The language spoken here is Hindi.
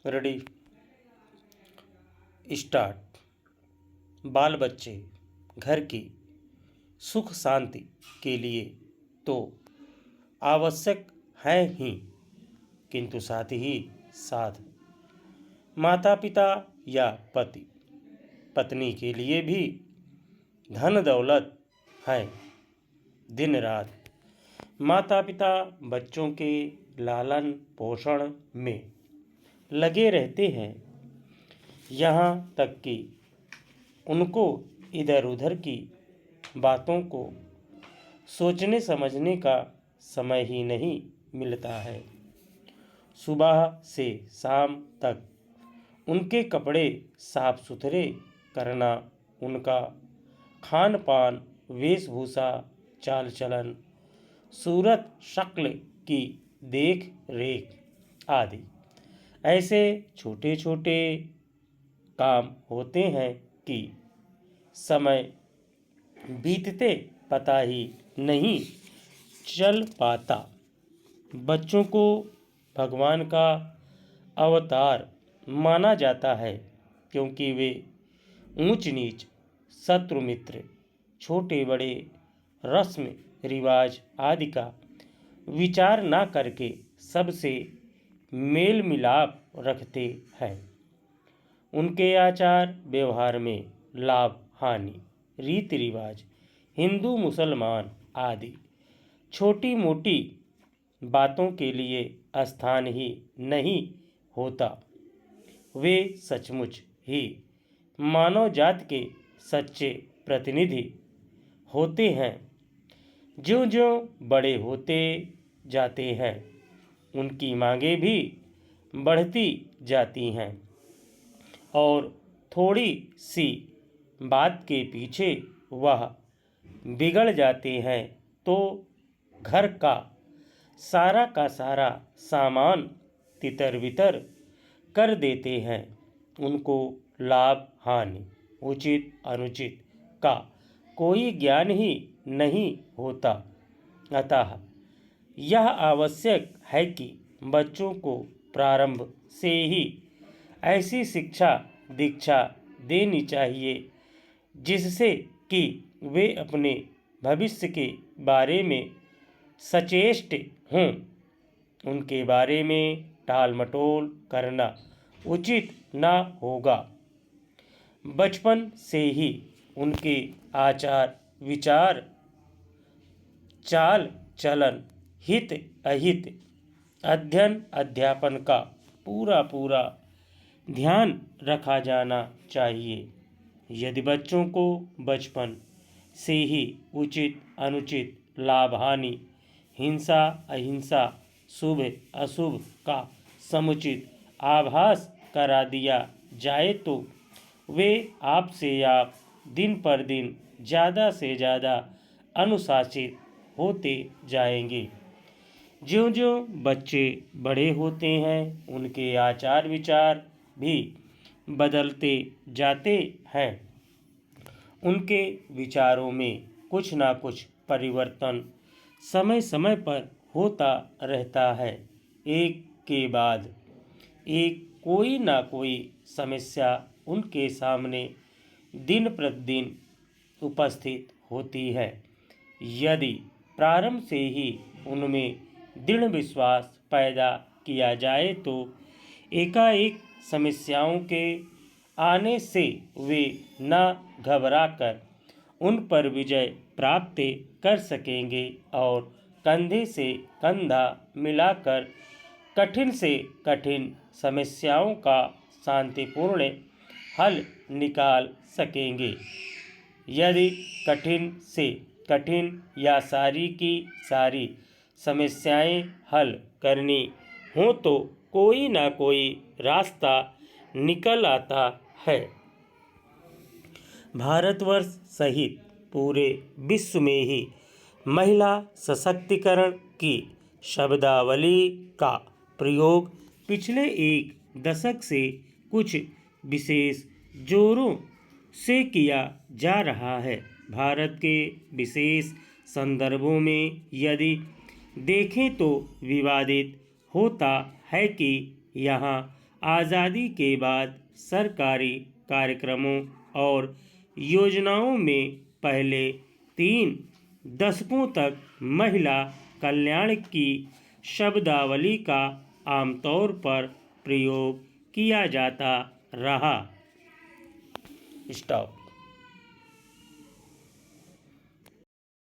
Ready start. बाल बच्चे घर की सुख शांति के लिए तो आवश्यक हैं ही, किंतु साथ ही साथ माता पिता या पति पत्नी के लिए भी धन दौलत है। दिन रात माता पिता बच्चों के लालन पोषण में लगे रहते हैं, यहाँ तक कि उनको इधर उधर की बातों को सोचने समझने का समय ही नहीं मिलता है। सुबह से शाम तक उनके कपड़े साफ सुथरे करना, उनका खान पान, वेशभूषा, चाल चलन, सूरत शक्ल की देख रेख आदि ऐसे छोटे छोटे काम होते हैं कि समय बीतते पता ही नहीं चल पाता। बच्चों को भगवान का अवतार माना जाता है, क्योंकि वे ऊंच नीच, शत्रु मित्र, छोटे बड़े, रस्म रिवाज आदि का विचार ना करके सबसे मेल मिलाप रखते हैं। उनके आचार व्यवहार में लाभ हानि, रीति रिवाज, हिंदू मुसलमान आदि छोटी मोटी बातों के लिए स्थान ही नहीं होता। वे सचमुच ही मानव जाति के सच्चे प्रतिनिधि होते हैं। ज्यों ज्यों बड़े होते जाते हैं, उनकी मांगें भी बढ़ती जाती हैं और थोड़ी सी बात के पीछे वह बिगड़ जाते हैं तो घर का सारा सामान तितर बितर कर देते हैं। उनको लाभ हानि, उचित अनुचित का कोई ज्ञान ही नहीं होता। अतः यह आवश्यक है कि बच्चों को प्रारंभ से ही ऐसी शिक्षा दीक्षा देनी चाहिए जिससे कि वे अपने भविष्य के बारे में सचेष्ट हों। उनके बारे में टाल मटोल करना उचित न होगा। बचपन से ही उनके आचार विचार, चाल चलन, हित अहित, अध्ययन अध्यापन का पूरा ध्यान रखा जाना चाहिए। यदि बच्चों को बचपन से ही उचित अनुचित, लाभ हानि, हिंसा अहिंसा, शुभ अशुभ का समुचित आभास करा दिया जाए तो वे आपसे आप दिन पर दिन ज़्यादा से ज़्यादा अनुशासित होते जाएंगे। ज्यों ज्यों बच्चे बड़े होते हैं, उनके आचार विचार भी बदलते जाते हैं। उनके विचारों में कुछ ना कुछ परिवर्तन समय समय पर होता रहता है। एक के बाद एक कोई ना कोई समस्या उनके सामने दिन प्रतिदिन उपस्थित होती है। यदि प्रारंभ से ही उनमें दृढ़ विश्वास पैदा किया जाए तो एकाएक समस्याओं के आने से वे न घबराकर उन पर विजय प्राप्त कर सकेंगे और कंधे से कंधा मिलाकर कठिन से कठिन समस्याओं का शांतिपूर्ण हल निकाल सकेंगे। यदि कठिन से कठिन या सारी की सारी समस्याएं हल करनी हो तो कोई ना कोई रास्ता निकल आता है। भारतवर्ष सहित पूरे विश्व में ही महिला सशक्तिकरण की शब्दावली का प्रयोग पिछले एक दशक से कुछ विशेष जोरों से किया जा रहा है। भारत के विशेष संदर्भों में यदि देखें तो विवादित होता है कि यहाँ आज़ादी के बाद सरकारी कार्यक्रमों और योजनाओं में पहले 3 दशकों तक महिला कल्याण की शब्दावली का आमतौर पर प्रयोग किया जाता रहा। स्टॉप।